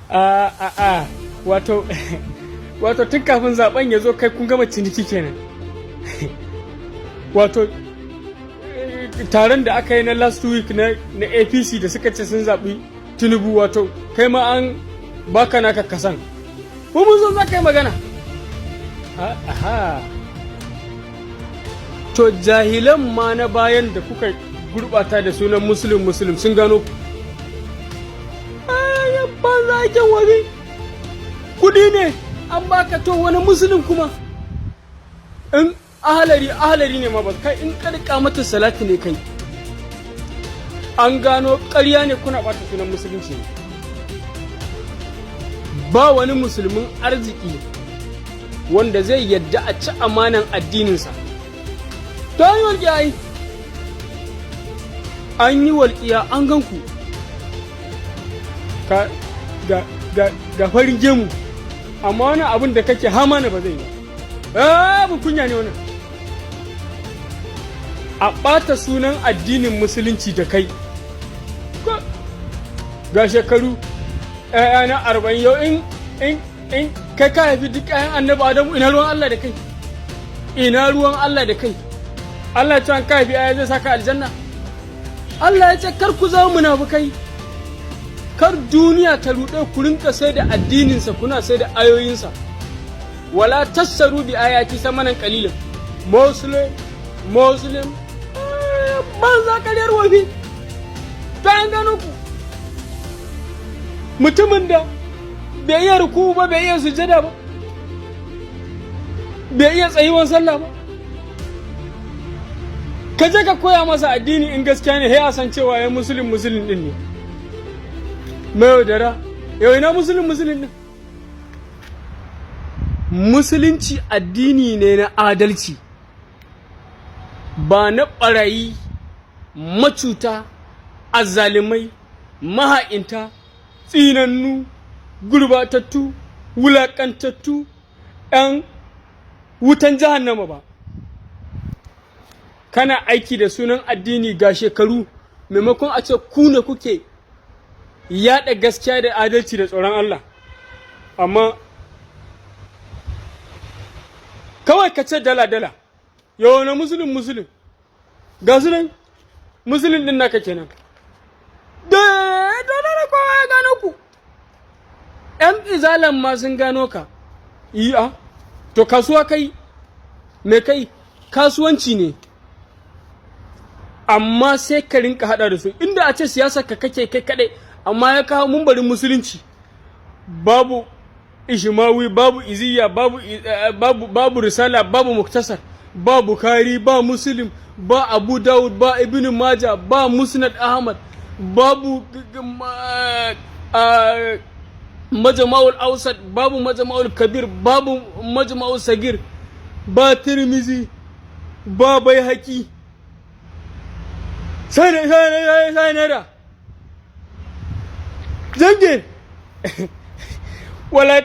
a wato wato tun kafin zaben ya zo kai kun gama ciniki kenan. Wato taron da aka yi na last week na APC da suka ce sun zaɓi Tinubu, wato kai ma an baka naka kasan ko mun zo za ka yi magana. Aha, to jahilan ma na bayan da kuka gurbata da sunan muslim sun gano ba za ki wani kudi ne an baka, to wani musulun kuma in ahalari ne ma ba kai, in karka mata salati ne kai, an gano ƙarya ne kuna bata sunan musulunci ne. Ba wani musulmin arziki wanda zai yadda a ci amanan addininsa. Ta yi walƙiya yi, an yi walƙiya an ganku ga farin gemu, amma wani abin da kake hamana ba zai yi. Abin kunya ne wannan. A ɓata sunan addinin musulunci da kai ga shekaru na 40 yau in kai ka haifi duk ƴaƴan annabi Adamu, ina ruwan Allah da kai, ina ruwan Allah da kai. Allah ya ce an ka haifi ƴaƴa zai saka aljanna. Allah ya ce kar ku zama munafukai, kar duniya ta ruɗe ku rinka sai da addininsa kuna sai da ayoyinsa. Wala tassaru bi ayati samanan qalilan. Muslim banza ƙaryar wafi. Ta an gano ku mutumin da bai iya ruku ba, bai iya sujada ba, bai iya tsayuwan sallah ba, ka je ka koya masa addini in gaskiya ne, ya san cewa ya musulun din ne. Mai yaudara yau ina musulun din. Musulunci addini ne na adalci, ba na ɓarayi, macuta, azzalimai, maha'inta, tsinannu, gurbatattu, wulaƙantattu, ‘yan wutan jahannama ba. Kana aiki da sunan addini ga shekaru, maimakon a ce ku ne kuke yaɗa gaskiya da adalci da tsoron Allah, amma kawai ka ce dala yau na musulun ga su nan musulun din naka kenan da kowa ya gano ku. ‘Yan izalan ma sun gano ka. Iya, to kasuwa kai me kai, kasuwanci ne, amma sai ka rinka hada da su. Inda a ce siyasar ka kake kai kadai, amma ya kawo mumbarin musulunci, babu Ishimawi, babu Iziya, babu Risala, babu Muktasar, ba Bukhari, ba Muslim, ba Abu Dawud, ba Ibn Majah, ba Musnad Ahmad, babu Majma'ul Awsat, babu Majma'ul Kabir, babu Majma'ul Sagir, ba Tirmizi, ba Baihaqi. Sai da zange wala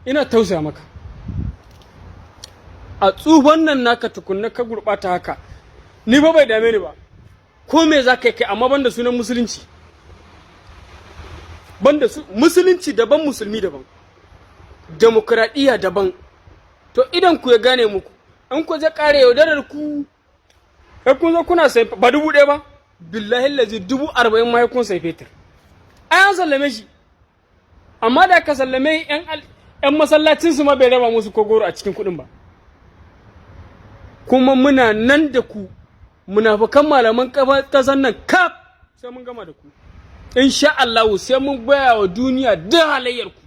ina tausaya maka, a tsufan nan naka tukunna ka gurɓata haka, ni ba bai dame ni ba, ko me za ka yi kai, amma banda sunan musulunci, banda musulunci daban, musulmi daban, demokradiyya daban. To idan ku ya gane muku, an ku zai ƙare yaudarar ku, kun zo kuna sai ba 1000 ba, billahi lazi 40,000 ma kun sai fetur. Ai an sallame shi, amma da ka sallame ‘yan masallacinsu ma bai raba musu kogoro a cikin kuɗin ba. Kuma muna nan da ku, munafukan malaman ƙasar nan kaf sai mun gama da ku. Insha Allah sai mun baya wa duniya da halayyar ku.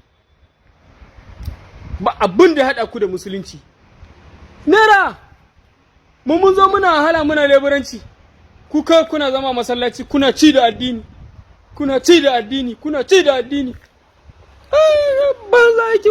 Ba abin da haɗa ku da musulunci. Nera, mun zo muna wahala muna leburanci. Ku kai kuna zama masallaci kuna ci da addini. Kuna ci da addini. Ban za ki